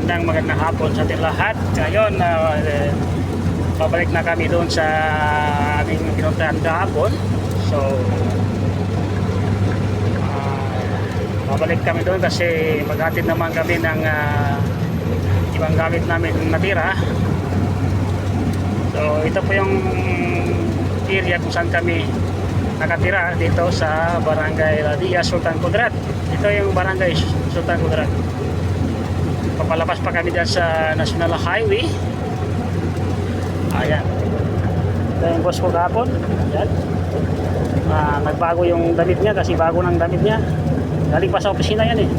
magandang hapon sa ating lahat. Ngayon, pabalik na kami doon sa aming pinuntahan kahapon. So, pabalik kami doon kasi maghatid naman kami ng ibang gamit namin natira. So, ito po yung area kung saan kami nakatira dito sa Barangay Ladia, Sultan Kudarat. Ito yung Barangay Sultan Kudarat. Papalabas pa kami dyan sa National Highway. Ayan. Ito yung boss ko kahapon. Ayan. Nagbago yung damit niya kasi bago ng damit niya. Galing pa sa opisina yan eh.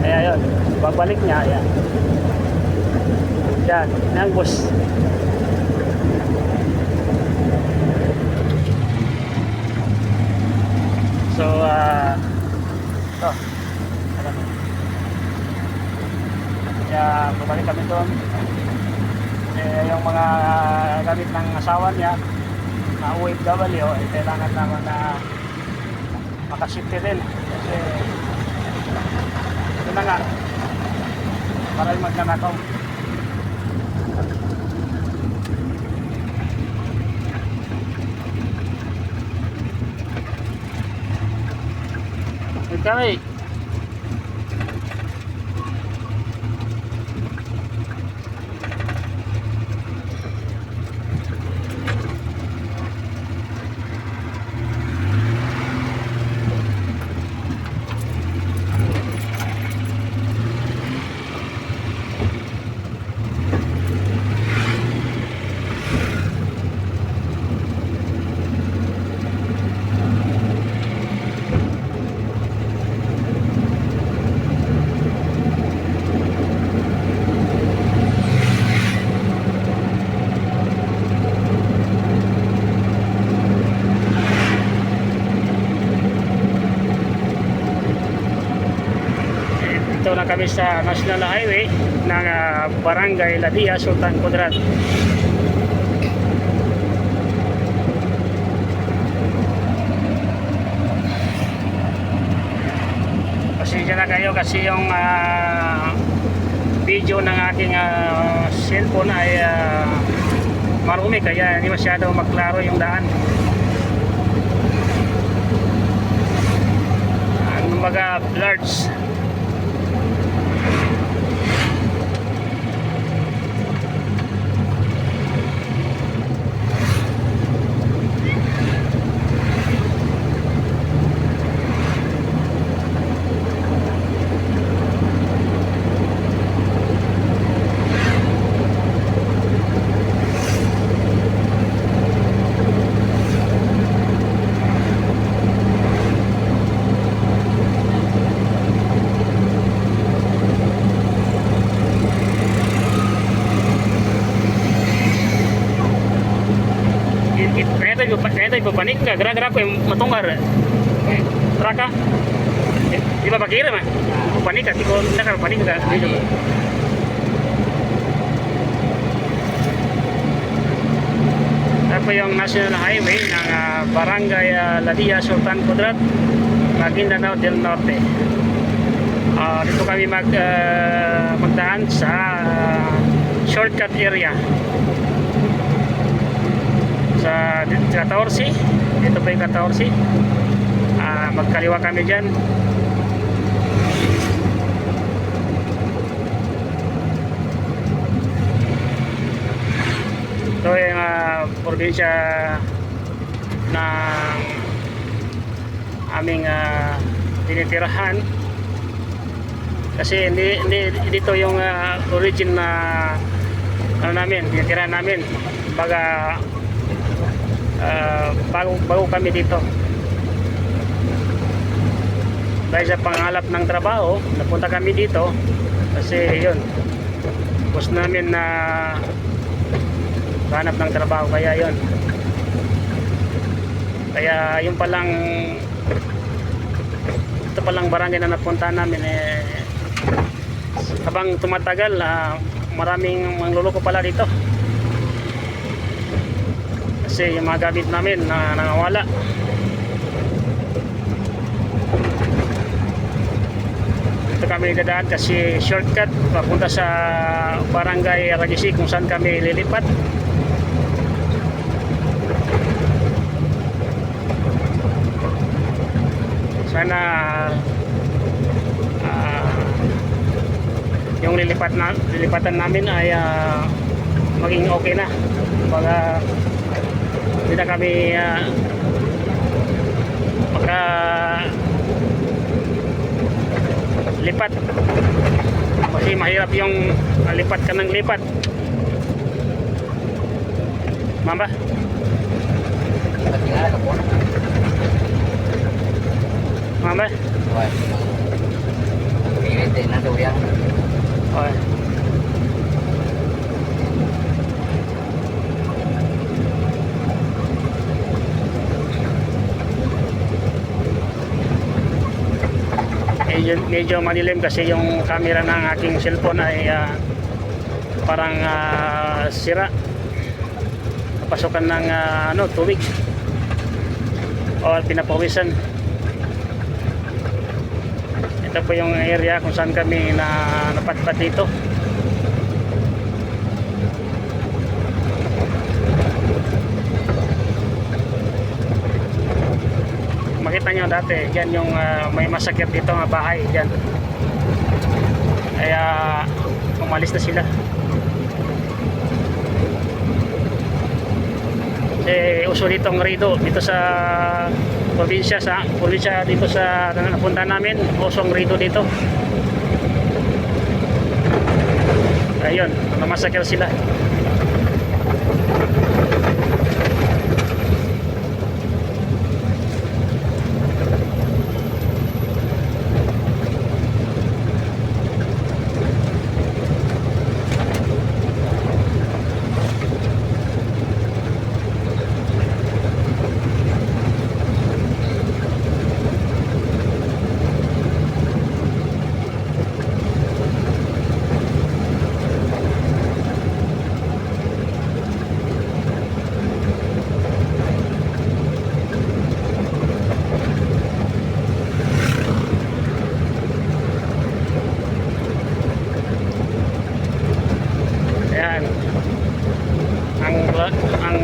Kaya yun. Babalik niya. Ayan. Ayan. Ayan boss. So, ito. Kaya bumalik kami doon. Yung mga gamit ng asawa niya na OFW, kailangan naman na makasipte din. Kasi ito na nga, para yung magnanakaw. Kami na kami sa National Highway ng Barangay Ladia, Sultan Kudarat. Pasensya na kayo kasi yung video ng aking cellphone ay marumi kaya hindi masyado magklaro yung daan. Mga blurs. Kaya tayo panik ka, gara-gara ko yung matunggar. Traka. Di ba bakira man? Panik ka, di ko nakapanik ka. Ito yung National Highway ng Barangay Ladia, Sultan Kudarat, Maguindanao del Norte. Dito kami magdaan sa shortcut area. Sa 14, ito pa yung 14. Magkaliwa kami dyan. Ito yung probinsya ng aming tinitirahan kasi hindi dito yung origin na namin, tinitirahan namin. Baga bago kami dito dahil sa pangalap ng trabaho napunta kami dito kasi yun gusto namin na hanap ng trabaho kaya yun yung palang ito palang barangay na napunta namin habang tumatagal maraming mangluloko pala dito kasi yung mga gamit namin na nangawala. dito kami dadaan kasi shortcut papunta sa Barangay Ragisi kung saan kami lilipat. Sana yung lilipatan namin ay maging okay na. Baga hindi na kami maka lipat kasi mahirap yung lipat ka ng lipat. Mamba? Mamba? Okay. Medyo madilim kasi yung camera ng aking cellphone ay parang sira, napasukan ng tubig o pinapawisan. Ito po yung area kung saan kami napadpad dito. Makita nyo dati, yan yung may masakit dito nga bahay dyan. Kaya umalis na sila. Uso dito ang rido dito sa probinsya dito sa napunta namin, uso ang rido dito. Ayun, namasakit sila.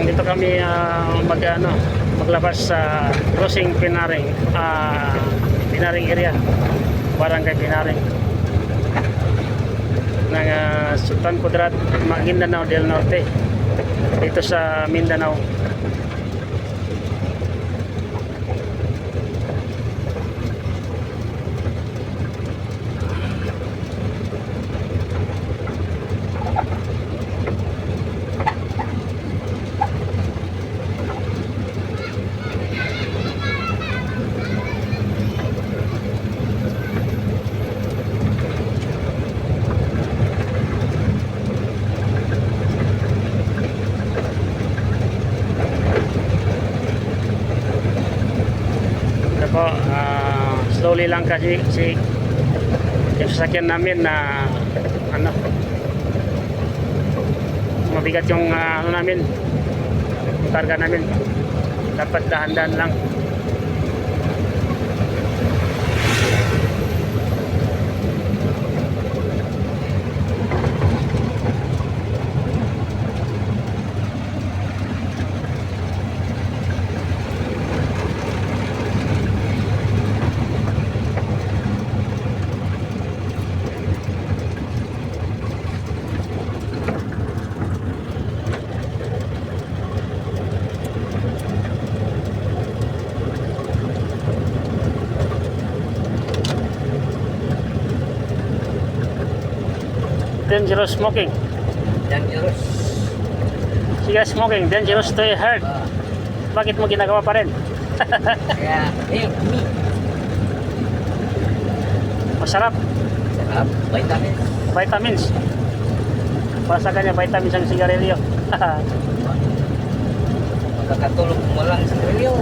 Dito kami maglabas sa crossing Pinaring area, Barangay Pinaring ng Sultan Kudarat, Maguindanao del Norte, dito sa Mindanao. Slowly lang kasi yung sasakyan namin na mabigat yung namin, yung karga namin, dapat dahan-dahan lang. Dangerous smoking. Dangerous. Cigarette smoking, dangerous to your heart. Bakit mo ginagawa pa rin? Kaya, me. Masarap. Sarap. Vitamins. Vitamins. Para sa kanya, vitamins ang sigarilyo. Magkakatulog mo lang sa rilyo.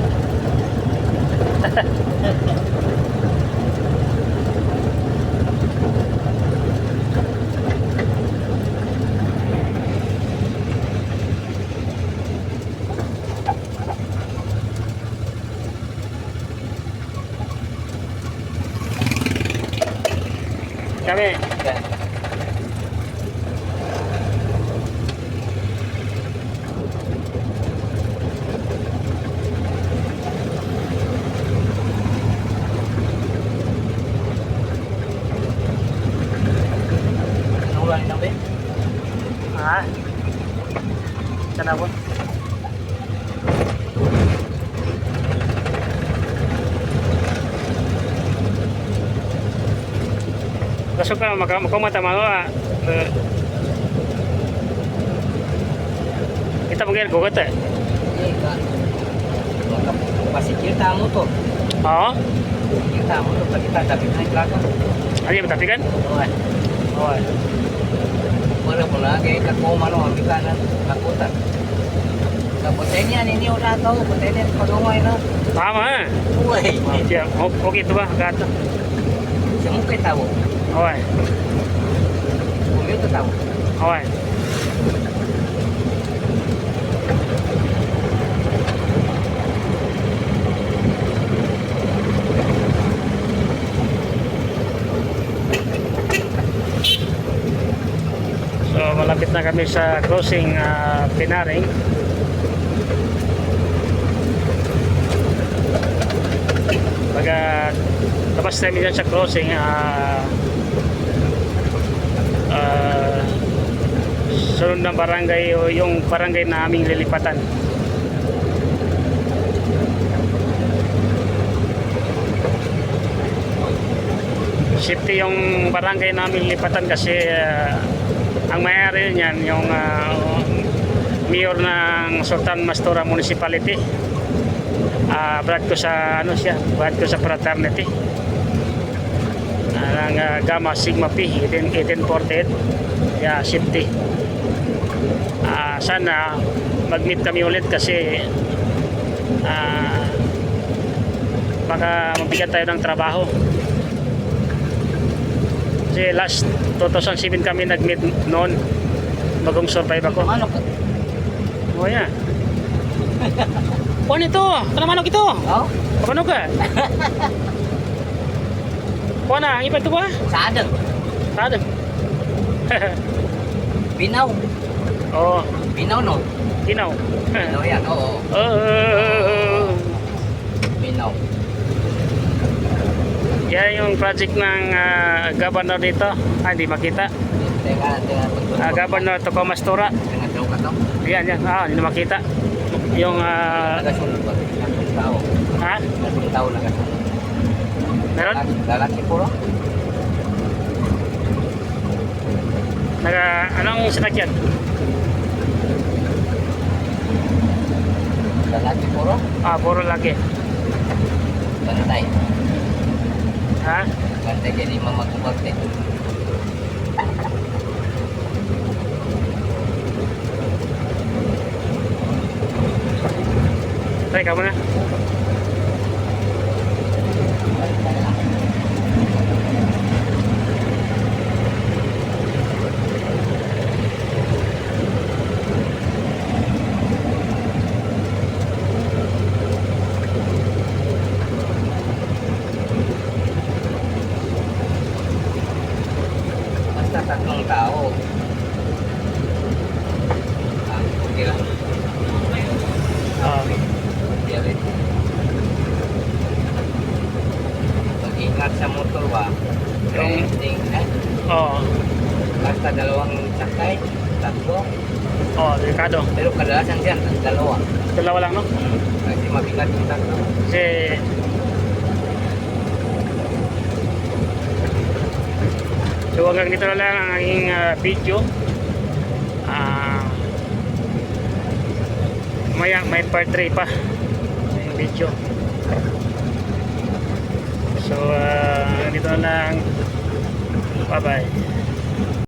kami. Yan. Ano ulan na ba? Ah. Sana po. Kaso ka makamata mawa. Kita mungkin ko kata. Iya kan. Pasti kita mo to. Oo. Kita mo to pag kita dapat naik belakang. Ano ba tapi kan? Oy. Oo. Wala po lagi kako mano ang bikanan lakutan. Tapos ini udah tahu, potenya pagaway na. Tama ha. Uy. Siya, okay to ba? Gato. Semua kita tahu. Okay. Bumi itu tahu. Okay. So malapit na kami sa crossing Pinaring. Pagka tapos namin dyan sa crossing sunod na barangay o yung barangay na aming lilipatan. Safety yung barangay namin lilipatan kasi ang may-ari niyan yung mayor ng Sultan Mastura Municipality. Brad ko sa ano siya, brad ko sa fraternity. Ng Gamma Sigma Pi 1848. Yeah, safety. Sana mag-meet kami ulit kasi baka mabigat tayo ng trabaho. Kasi last 2007 kami nag-meet noon. Bagong survive ako. Ano ka? Oh yeah. Kuan ito, kanamano ito. Oh, Kapano ka? Kuan na, ang iba ito ba? sadeng. Tado. Binaw. Oh, Binaw no. Tinaw. Binaw yan. Oo. Binaw. Yan yung project ng governor dito. Hindi makita. Teka. Governor Toko Mastura. Tengah jauh ka to. Yan. Hindi makita. Yung, Nagasunod ba? Nagasunod tao. ha? Nagasunod tao nagasunod. Meron? Lalaki puro. Anong sinakyan? Lalaki puro. Puro lagi. Bantay. Ha? Bantay kaya di mamagubagte. Try ka muna. Basta tatlong tao. Okay lang. Dia rin. Mag-ingat sa motor ba? Renting, Oo. basta dalawang sakay, tatlo. Delikado. Pero kadalasan dyan, dalawa. Dalawa lang, no? Kasi mabigat yung tatlo. Kasi so hanggang dito na lang ang aking video. Maya may part 3 pa yung video. So hanggang dito na lang. Bye bye.